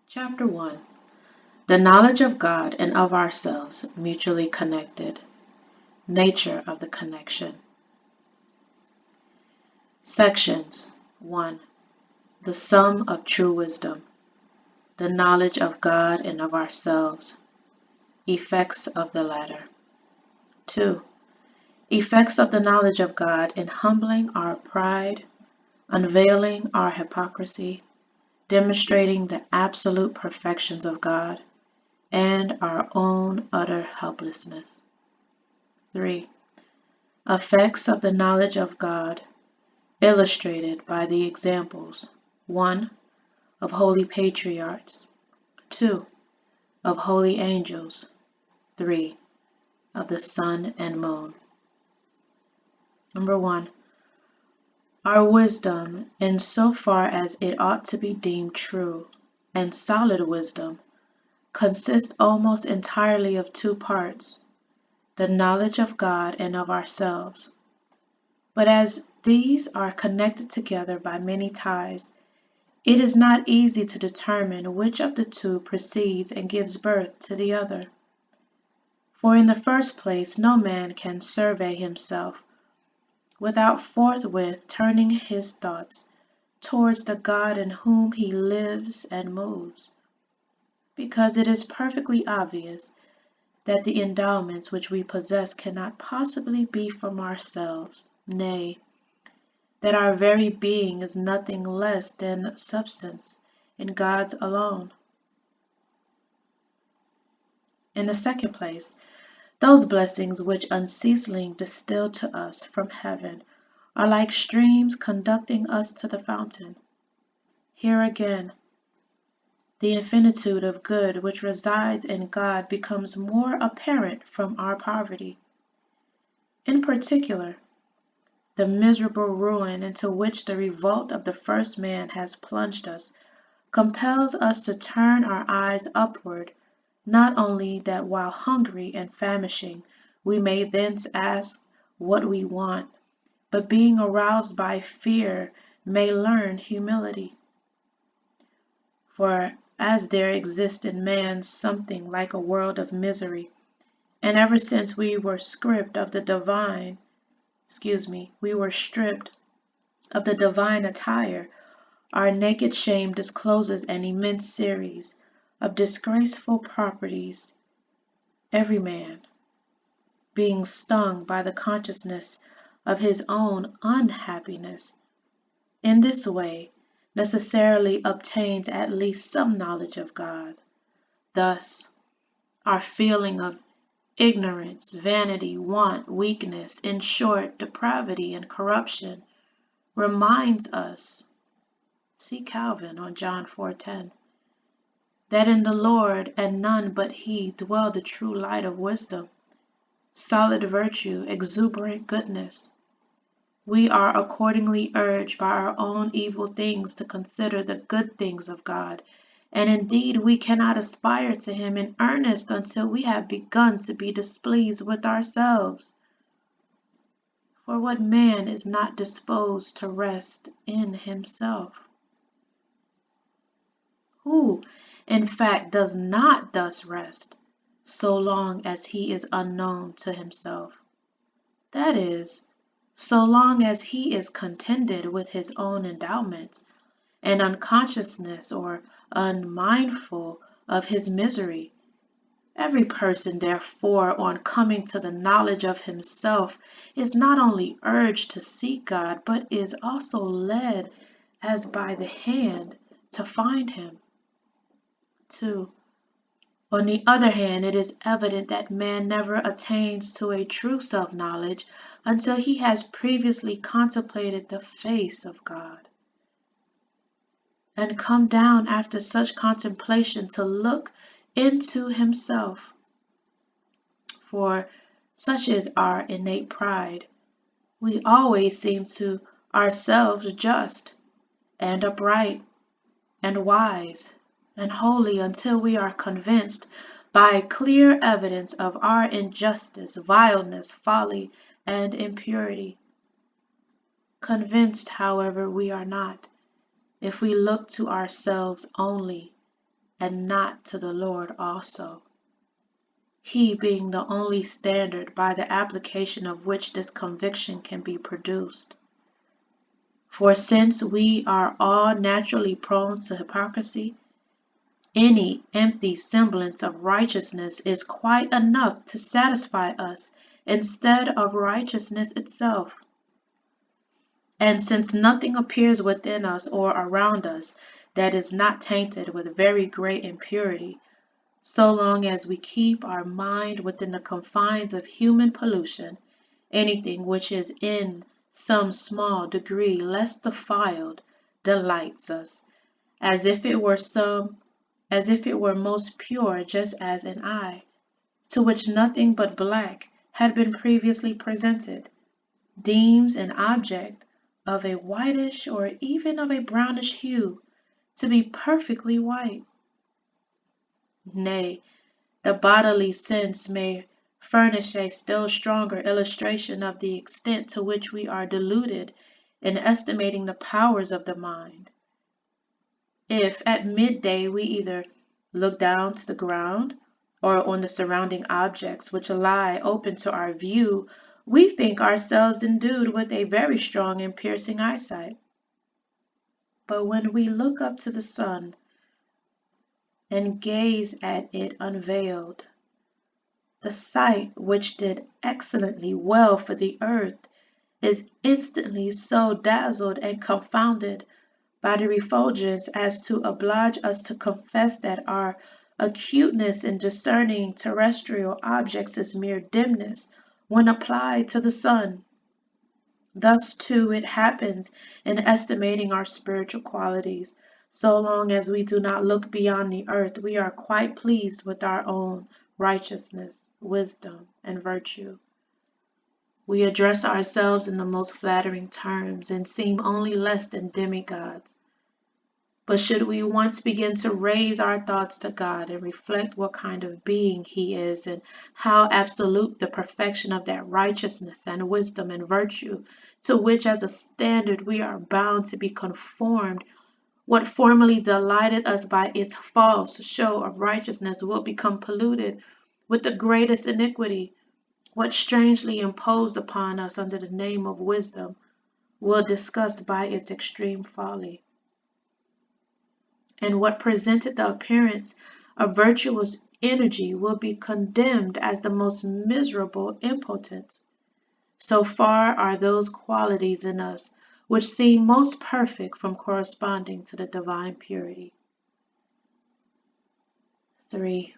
Chapter 1. The knowledge of God and of ourselves mutually connected. Nature of the connection. Sections 1. The sum of true wisdom. The knowledge of God and of ourselves. Effects of the latter. 2. Effects of the knowledge of God in humbling our pride, unveiling our hypocrisy, demonstrating the absolute perfections of God, and our own utter helplessness. 3. Effects of the knowledge of God, illustrated by the examples 1. Of holy patriarchs, 2. Of holy angels, 3. Of the sun and moon. Number 1. Our wisdom, in so far as it ought to be deemed true and solid wisdom, consists almost entirely of two parts, the knowledge of God and of ourselves. But as these are connected together by many ties, it is not easy to determine which of the two precedes and gives birth to the other. For in the first place, no man can survey himself without forthwith turning his thoughts towards the God in whom he lives and moves, because it is perfectly obvious that the endowments which we possess cannot possibly be from ourselves, nay, that our very being is nothing less than substance in God's alone. In the second place, those blessings which unceasingly distill to us from heaven are like streams conducting us to the fountain. Here again, the infinitude of good which resides in God becomes more apparent from our poverty. In particular, the miserable ruin into which the revolt of the first man has plunged us compels us to turn our eyes upward, not only that while hungry and famishing we may thence ask what we want, but being aroused by fear may learn humility. For as there exists in man something like a world of misery, and ever since we were stripped of the divine attire, our naked shame discloses an immense series of disgraceful properties. Every man, being stung by the consciousness of his own unhappiness, in this way necessarily obtains at least some knowledge of God. Thus, our feeling of ignorance, vanity, want, weakness, in short, depravity and corruption, reminds us, see Calvin on John 4:10, that in the Lord and none but He dwell the true light of wisdom, solid virtue, exuberant goodness. We are accordingly urged by our own evil things to consider the good things of God, and indeed we cannot aspire to Him in earnest until we have begun to be displeased with ourselves. For what man is not disposed to rest in himself? Who, in fact, does not thus rest, so long as he is unknown to himself? That is, so long as he is contented with his own endowments, and unconsciousness or unmindful of his misery. Every person, therefore, on coming to the knowledge of himself, is not only urged to seek God, but is also led as by the hand to find Him. 2. On the other hand, it is evident that man never attains to a true self-knowledge until he has previously contemplated the face of God, and come down after such contemplation to look into himself. For such is our innate pride. We always seem to ourselves just and upright and wise and holy until we are convinced by clear evidence of our injustice, vileness, folly, and impurity. Convinced, however, we are not, if we look to ourselves only, and not to the Lord also, He being the only standard by the application of which this conviction can be produced. For since we are all naturally prone to hypocrisy, any empty semblance of righteousness is quite enough to satisfy us instead of righteousness itself. And since nothing appears within us or around us that is not tainted with very great impurity, so long as we keep our mind within the confines of human pollution, anything which is in some small degree less defiled delights us, as if it were most pure, just as an eye, to which nothing but black had been previously presented, deems an object of a whitish or even of a brownish hue to be perfectly white. Nay, the bodily sense may furnish a still stronger illustration of the extent to which we are deluded in estimating the powers of the mind. If at midday we either look down to the ground or on the surrounding objects which lie open to our view, we think ourselves endued with a very strong and piercing eyesight. But when we look up to the sun and gaze at it unveiled, the sight, which did excellently well for the earth, is instantly so dazzled and confounded by the refulgence as to oblige us to confess that our acuteness in discerning terrestrial objects is mere dimness when applied to the sun. Thus, too, it happens in estimating our spiritual qualities. So long as we do not look beyond the earth, we are quite pleased with our own righteousness, wisdom, and virtue. We address ourselves in the most flattering terms and seem only less than demigods. But should we once begin to raise our thoughts to God and reflect what kind of being He is and how absolute the perfection of that righteousness and wisdom and virtue to which as a standard we are bound to be conformed, what formerly delighted us by its false show of righteousness will become polluted with the greatest iniquity. What strangely imposed upon us under the name of wisdom will disgust by its extreme folly. And what presented the appearance of virtuous energy will be condemned as the most miserable impotence. So far are those qualities in us which seem most perfect from corresponding to the divine purity. 3.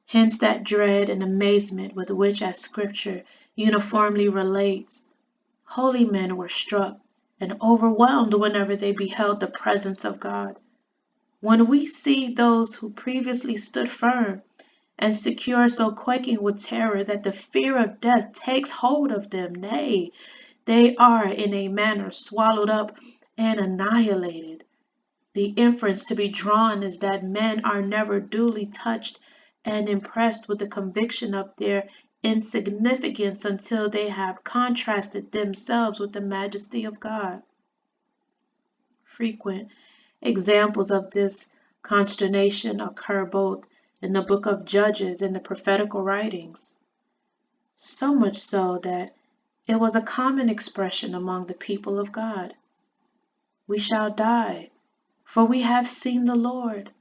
Hence that dread and amazement with which, as Scripture uniformly relates, holy men were struck and overwhelmed whenever they beheld the presence of God. When we see those who previously stood firm and secure so quaking with terror that the fear of death takes hold of them, nay, they are in a manner swallowed up and annihilated. The inference to be drawn is that men are never duly touched and impressed with the conviction of their insignificance until they have contrasted themselves with the majesty of God. Frequent examples of this consternation occur both in the book of Judges and the prophetical writings, so much so that it was a common expression among the people of God. We shall die, for we have seen the Lord.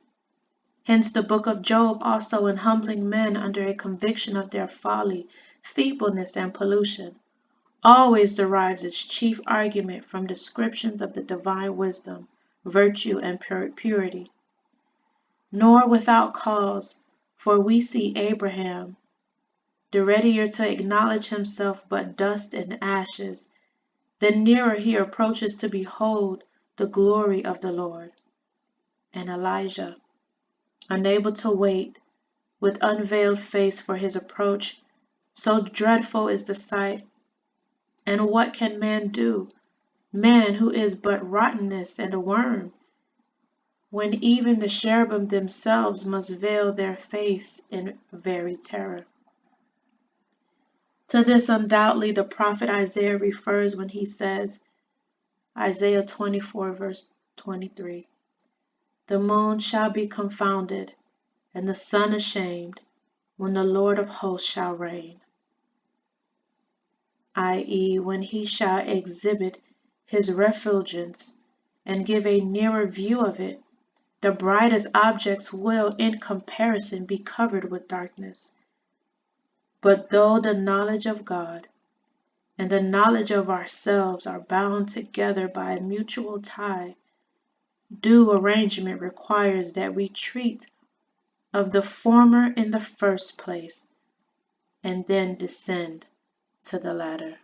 Hence the book of Job also, in humbling men under a conviction of their folly, feebleness, and pollution, always derives its chief argument from descriptions of the divine wisdom, virtue, and purity. Nor without cause, for we see Abraham, the readier to acknowledge himself but dust and ashes, the nearer he approaches to behold the glory of the Lord. And Elijah, unable to wait, with unveiled face for his approach, so dreadful is the sight. And what can man do, man who is but rottenness and a worm, when even the cherubim themselves must veil their face in very terror? To this undoubtedly the prophet Isaiah refers when he says, Isaiah 24 verse 23, The moon shall be confounded, and the sun ashamed, when the Lord of hosts shall reign, i.e., when he shall exhibit his refulgence and give a nearer view of it. The brightest objects will, in comparison, be covered with darkness. But though the knowledge of God and the knowledge of ourselves are bound together by a mutual tie, due arrangement requires that we treat of the former in the first place, and then descend to the latter.